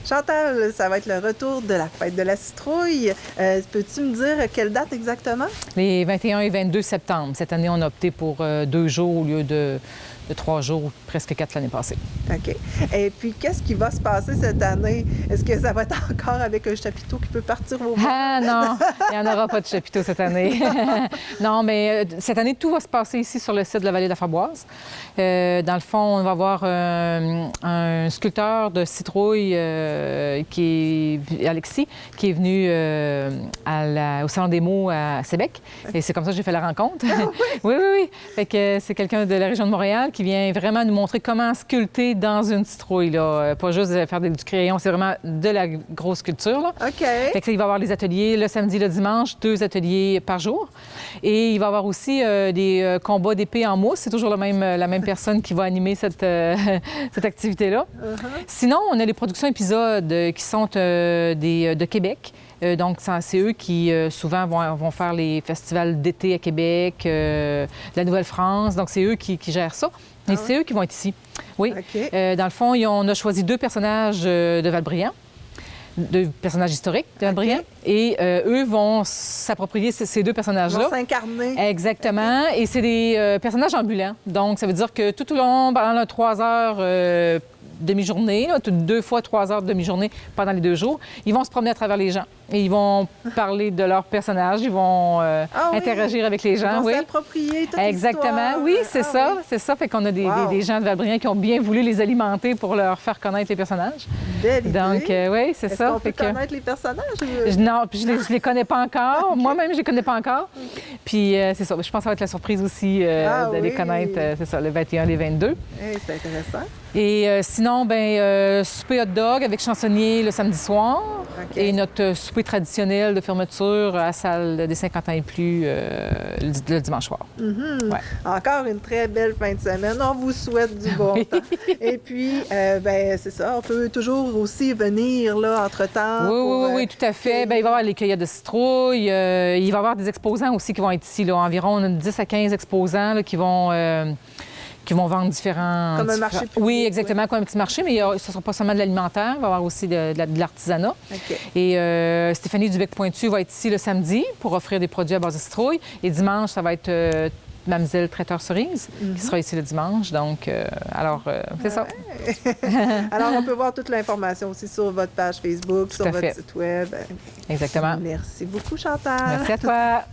Chantal, ça va être le retour de la fête de la citrouille. Peux-tu me dire quelle date exactement? Les 21 et 22 septembre. Cette année, on a opté pour 2 jours au lieu de 3 jours, ou presque 4 l'année passée. OK. Et puis, qu'est-ce qui va se passer cette année? Est-ce que ça va être encore avec un chapiteau qui peut partir au vent? Ah non, il n'y en aura pas de chapiteau cette année. Non, mais cette année, tout va se passer ici sur le site de la vallée de la Farboise. Dans le fond, on va avoir un sculpteur de citrouille, Alexis, qui est venu au Salon des mots à Sébec. Et c'est comme ça que j'ai fait la rencontre. Ah, oui, oui, oui. Fait que c'est quelqu'un de la région de Montréal qui vient vraiment nous montrer comment sculpter dans une citrouille. Là. Pas juste faire du crayon, c'est vraiment de la grosse sculpture. Là. OK. Fait que là, il va y avoir les ateliers le samedi, le dimanche, 2 ateliers par jour. Et il va y avoir aussi des combats d'épée en mousse. C'est toujours la même personne qui va animer cette activité-là. Sinon, on a les productions épisodes qui sont de Québec. Donc, c'est eux qui, souvent, vont faire les festivals d'été à Québec, la Nouvelle-France. Donc, c'est eux qui gèrent ça. Et c'est eux qui vont être ici. Oui. Okay. Dans le fond, on a choisi 2 personnages de Valbriand, 2 personnages historiques de Valbriand. Okay. Et eux vont s'approprier ces 2 personnages-là. Ils vont s'incarner. Exactement. Okay. Et c'est des personnages ambulants. Donc, ça veut dire que tout au long, pendant 3 heures demi-journée, 2 fois 3 heures de demi-journée pendant les 2 jours, ils vont se promener à travers les gens. Et ils vont parler de leur personnage, ils vont interagir avec les gens. Ils vont s'approprier toute exactement. l'histoire. Oui, c'est ça. Oui. C'est ça. Fait qu'on a des gens de Valbriand qui ont bien voulu les alimenter pour leur faire connaître les personnages. Belle idée. Donc, oui, c'est ça. Est-ce qu'on peut connaître les personnages? Non, puis je les connais pas encore. Okay. Moi-même, je les connais pas encore. Puis, c'est ça. Je pense que ça va être la surprise aussi de les connaître, c'est ça, le 21, les 22. C'est intéressant. Et sinon, souper hot dog avec chansonnier le samedi soir. Okay. Et notre souper traditionnel de fermeture à la salle des 50 ans et plus le dimanche soir. Ouais. Encore une très belle fin de semaine. On vous souhaite du bon temps. Et puis, c'est ça, on peut toujours aussi venir là, entre-temps. Oui, tout à fait. Il va y avoir les cueillettes de citrouilles. Il va y avoir des exposants aussi qui vont être ici. Là. Environ 10 à 15 exposants là, qui vont vendre différents... Comme un marché public. Oui, exactement, comme un petit marché, mais ce ne sera pas seulement de l'alimentaire, il va y avoir aussi de l'artisanat. Okay. Et Stéphanie Dubec-Pointu va être ici le samedi pour offrir des produits à base de citrouille. Et dimanche, ça va être Mademoiselle Traiteur Cerise qui sera ici le dimanche. Donc, c'est ça. Alors, on peut voir toute l'information aussi sur votre page Facebook, sur votre site Web. Exactement. Merci beaucoup, Chantal. Merci à toi.